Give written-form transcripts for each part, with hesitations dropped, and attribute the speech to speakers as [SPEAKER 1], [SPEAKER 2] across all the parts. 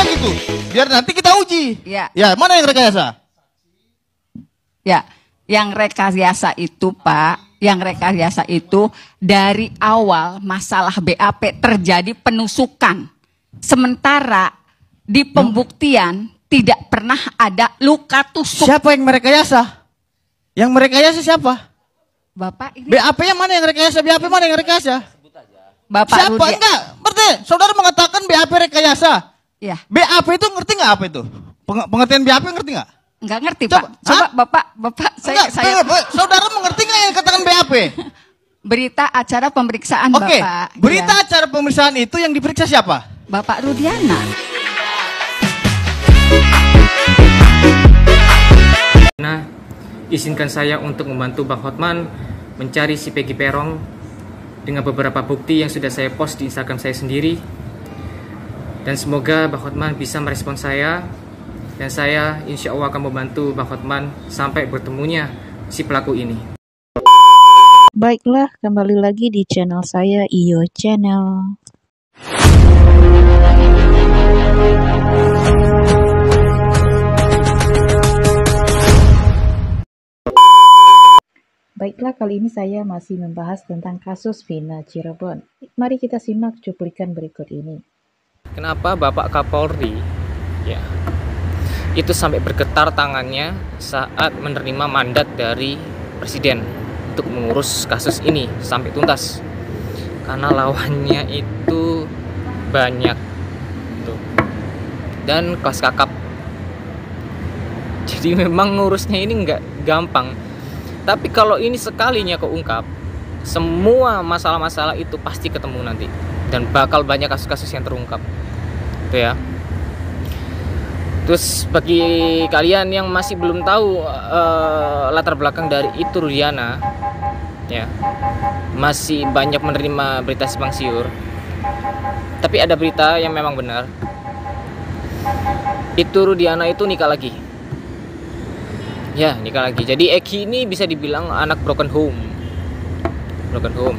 [SPEAKER 1] bilang gitu. Biar nanti kita uji.
[SPEAKER 2] Ya.
[SPEAKER 1] Ya, mana yang rekayasa?
[SPEAKER 2] Ya, yang rekayasa itu Pak, yang rekayasa itu dari awal masalah BAP terjadi penusukan. Sementara di pembuktian tidak pernah ada luka tusuk.
[SPEAKER 1] Siapa yang merekayasa? Yang merekayasa siapa?
[SPEAKER 2] Bapak ini
[SPEAKER 1] BAP-nya mana yang rekayasa? BAP mana yang rekayasa?
[SPEAKER 2] Bapak
[SPEAKER 1] Siapa?
[SPEAKER 2] Rudi.
[SPEAKER 1] Enggak, berarti saudara mengatakan BAP rekayasa.
[SPEAKER 2] Ya,
[SPEAKER 1] BAP itu ngerti nggak apa itu? Pengertian BAP ngerti nggak?
[SPEAKER 2] nggak ngerti
[SPEAKER 1] Coba,
[SPEAKER 2] Pak. Coba Bapak
[SPEAKER 1] Enggak, saudara mengerti nggak yang katakan BAP?
[SPEAKER 2] berita acara pemeriksaan
[SPEAKER 1] Oke,
[SPEAKER 2] Bapak.
[SPEAKER 1] berita
[SPEAKER 2] Ya.
[SPEAKER 1] acara pemeriksaan itu yang diperiksa siapa?
[SPEAKER 2] Bapak Rudiana.
[SPEAKER 3] Nah, izinkan saya untuk membantu Bang Hotman mencari si Peggy Peron dengan beberapa bukti yang sudah saya post di Instagram saya sendiri. Dan semoga Bang Hotman bisa merespon saya. Dan saya insya Allah akan membantu Bang Hotman sampai bertemunya si pelaku ini.
[SPEAKER 4] Baiklah, kembali lagi di channel saya, Iyo Channel. Baiklah, kali ini saya masih membahas tentang kasus Vina Cirebon. Mari kita simak cuplikan berikut ini.
[SPEAKER 3] Kenapa Bapak Kapolri itu sampai bergetar tangannya saat menerima mandat dari Presiden untuk mengurus kasus ini sampai tuntas? Karena lawannya itu banyak tuh, dan kelas kakap. Jadi memang ngurusnya ini nggak gampang. Tapi kalau ini sekalinya keungkap, semua masalah-masalah itu pasti ketemu nanti, dan bakal banyak kasus-kasus yang terungkap, tuh ya. Terus bagi kalian yang masih belum tahu latar belakang dari Itu Rudiana, ya, masih banyak menerima berita simpang siur. Tapi ada berita yang memang benar. Itu Rudiana itu nikah lagi. Ya, nikah lagi. Jadi Eki ini bisa dibilang anak broken home. Broken home.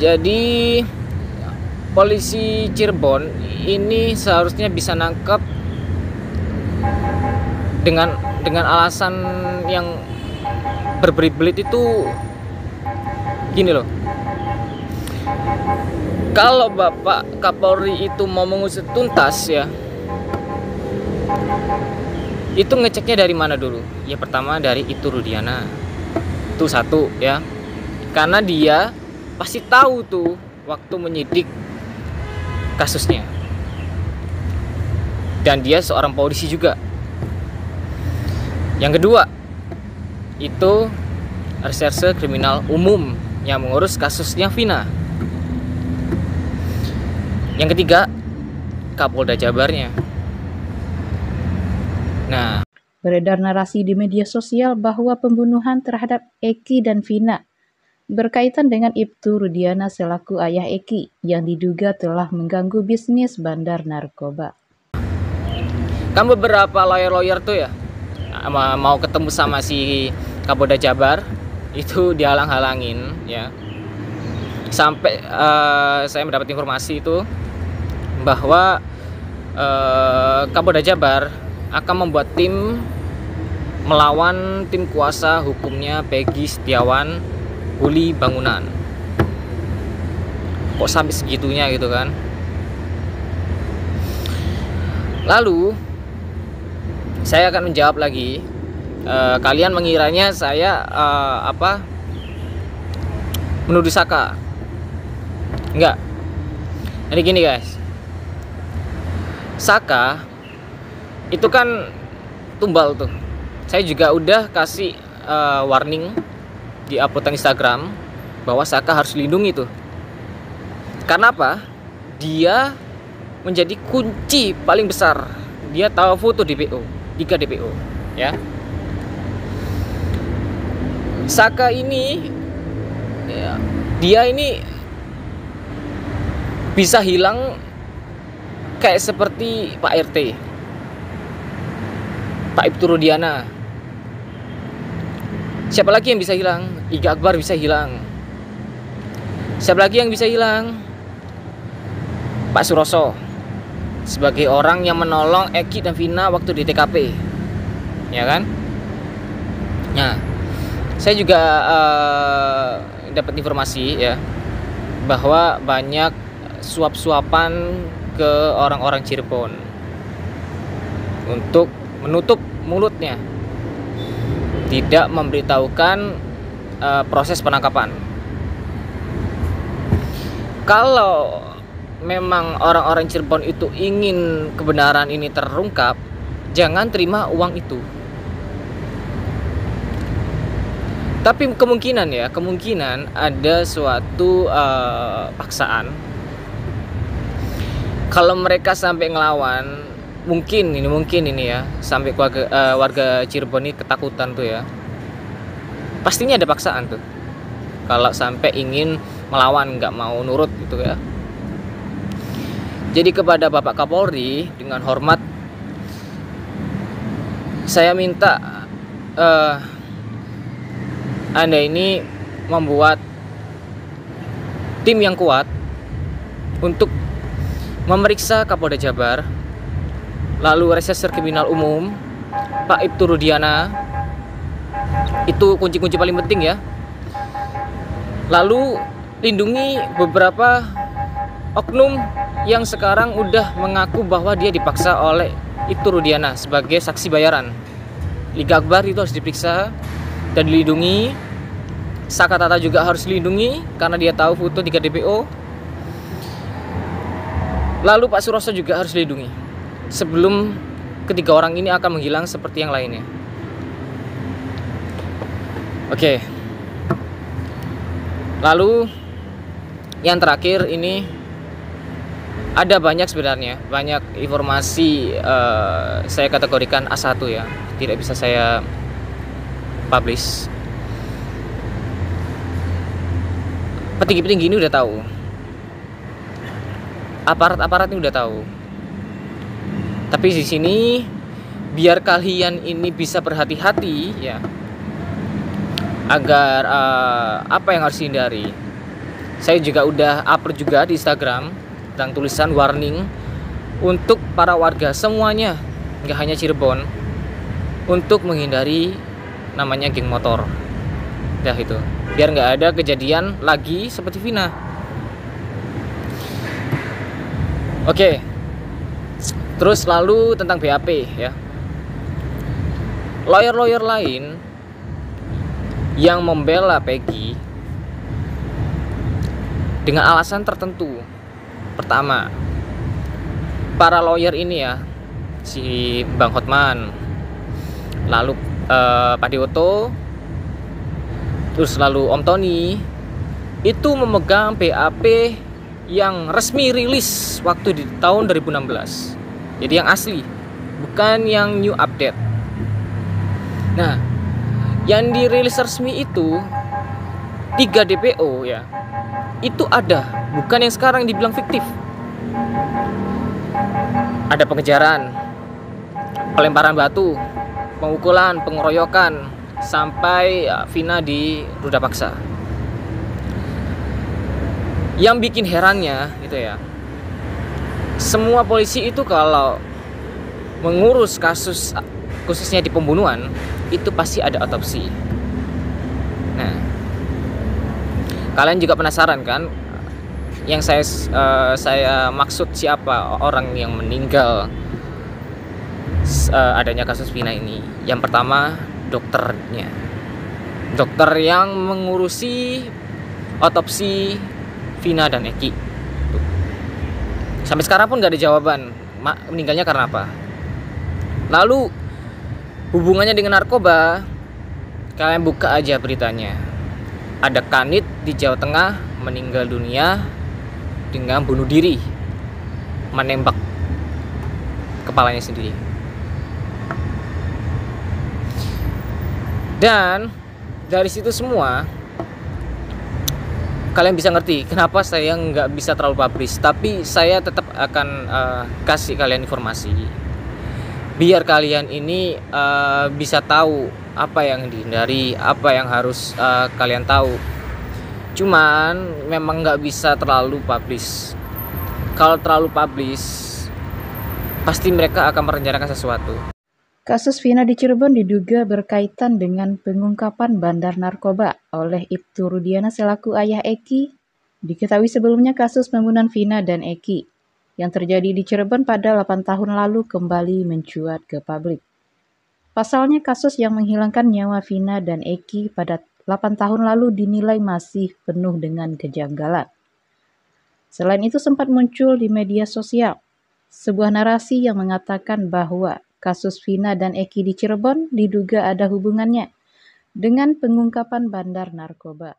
[SPEAKER 3] Jadi polisi Cirebon ini seharusnya bisa nangkep dengan alasan yang berbelit-belit itu gini loh. Kalau Bapak Kapolri itu mau mengusut tuntas ya, itu ngeceknya dari mana dulu? Ya pertama dari Itu Rudiana. Itu satu ya. Karena dia pasti tahu tuh waktu menyidik kasusnya. Dan dia seorang polisi juga. Yang kedua, itu Reserse Kriminal Umum yang mengurus kasusnya Vina. Yang ketiga, Kapolda Jabarnya. Nah,
[SPEAKER 4] Beredar narasi di media sosial bahwa pembunuhan terhadap Eki dan Vina berkaitan dengan Ibtu Rudiana selaku ayah Eki yang diduga telah mengganggu bisnis bandar narkoba.
[SPEAKER 3] kan beberapa lawyer-lawyer tuh ya mau ketemu sama si Kapolda Jabar itu dihalang-halangin ya. Sampai saya mendapat informasi itu bahwa Kapolda Jabar akan membuat tim melawan tim kuasa hukumnya Peggy Setiawan Uli Bangunan. Kok sampai segitunya gitu kan? Lalu saya akan menjawab lagi. Kalian mengiranya saya menuduh Saka? Enggak. Jadi gini guys, Saka itu kan tumbal tuh. Saya juga udah kasih warning di uploadan Instagram bahwa Saka harus dilindungi tuh. Karena apa? Dia menjadi kunci paling besar. Dia tahu foto DPO, 3 DPO, ya. Saka ini, ya, dia ini bisa hilang kayak seperti Pak RT, Pak Ibtu Rudiana. Siapa lagi yang bisa hilang? Iga Akbar bisa hilang. Siapa lagi yang bisa hilang? Pak Suroso sebagai orang yang menolong Eki dan Vina waktu di TKP, ya kan? Nah, saya juga dapat informasi ya bahwa banyak suap-suapan ke orang-orang Cirebon untuk menutup mulutnya, tidak memberitahukan proses penangkapan. Kalau memang orang-orang Cirebon itu ingin kebenaran ini terungkap, jangan terima uang itu. Tapi kemungkinan ada suatu paksaan. Kalau mereka sampai ngelawan, mungkin ini ya, sampai warga Cirebon ini ketakutan tuh ya. Pastinya ada paksaan tuh. Kalau sampai ingin melawan, nggak mau nurut gitu ya. Jadi kepada Bapak Kapolri dengan hormat, saya minta Anda ini membuat tim yang kuat untuk memeriksa Kapolda Jabar, lalu Reserse Kriminal Umum Pak Ibtu Rudiana, itu kunci-kunci paling penting ya. Lalu lindungi beberapa oknum yang sekarang udah mengaku bahwa dia dipaksa oleh Ibtu Rudiana sebagai saksi bayaran. Liga Akbar itu harus diperiksa dan dilindungi. Saka Tata juga harus dilindungi karena dia tahu foto 3 DPO. Lalu Pak Suroso juga harus dilindungi sebelum ketiga orang ini akan menghilang seperti yang lainnya. Oke. Lalu yang terakhir ini, ada banyak sebenarnya, banyak informasi saya kategorikan A1 ya, tidak bisa saya publish. Petinggi-petinggi ini udah tahu, aparat-aparat ini udah tahu. Tapi di sini biar kalian ini bisa berhati-hati ya, agar apa yang harus dihindari. Saya juga udah upload juga di Instagram tentang tulisan warning untuk para warga semuanya, nggak hanya Cirebon, untuk menghindari namanya geng motor. Ya itu, biar nggak ada kejadian lagi seperti Vina. Oke. Terus lalu tentang BAP ya. Lawyer-lawyer lain yang membela Peggy dengan alasan tertentu. Pertama, para lawyer ini ya, si Bang Hotman, lalu Pak Dewoto, terus lalu Om Tony, itu memegang BAP yang resmi rilis waktu di tahun 2016. Jadi yang asli, bukan yang new update. Nah, yang dirilis resmi itu 3 DPO ya, itu ada, bukan yang sekarang dibilang fiktif. Ada pengejaran, pelemparan batu, pemukulan, pengeroyokan, sampai Vina di ruda paksa. Yang bikin herannya gitu ya, semua polisi itu kalau mengurus kasus khususnya di pembunuhan itu pasti ada otopsi. Nah, kalian juga penasaran kan, yang saya maksud siapa orang yang meninggal adanya kasus Vina ini. Yang pertama, dokternya, dokter yang mengurusi otopsi Vina dan Eki. Sampai sekarang pun gak ada jawaban meninggalnya karena apa. Lalu hubungannya dengan narkoba, kalian buka aja beritanya. Ada kanit di Jawa Tengah meninggal dunia dengan bunuh diri, menembak kepalanya sendiri. Dan dari situ semua kalian bisa ngerti kenapa saya nggak bisa terlalu publish, tapi saya tetap akan kasih kalian informasi biar kalian ini bisa tahu apa yang dihindari, apa yang harus kalian tahu. Cuman memang nggak bisa terlalu publish kalau terlalu publish, pasti mereka akan merencanakan sesuatu.
[SPEAKER 4] Kasus Vina di Cirebon diduga berkaitan dengan pengungkapan bandar narkoba oleh Ibtu Rudiana selaku ayah Eki. Diketahui sebelumnya kasus pembunuhan Vina dan Eki yang terjadi di Cirebon pada 8 tahun lalu kembali mencuat ke publik. Pasalnya kasus yang menghilangkan nyawa Vina dan Eki pada 8 tahun lalu dinilai masih penuh dengan kejanggalan. Selain itu sempat muncul di media sosial sebuah narasi yang mengatakan bahwa kasus Vina dan Eki di Cirebon diduga ada hubungannya dengan pengungkapan bandar narkoba.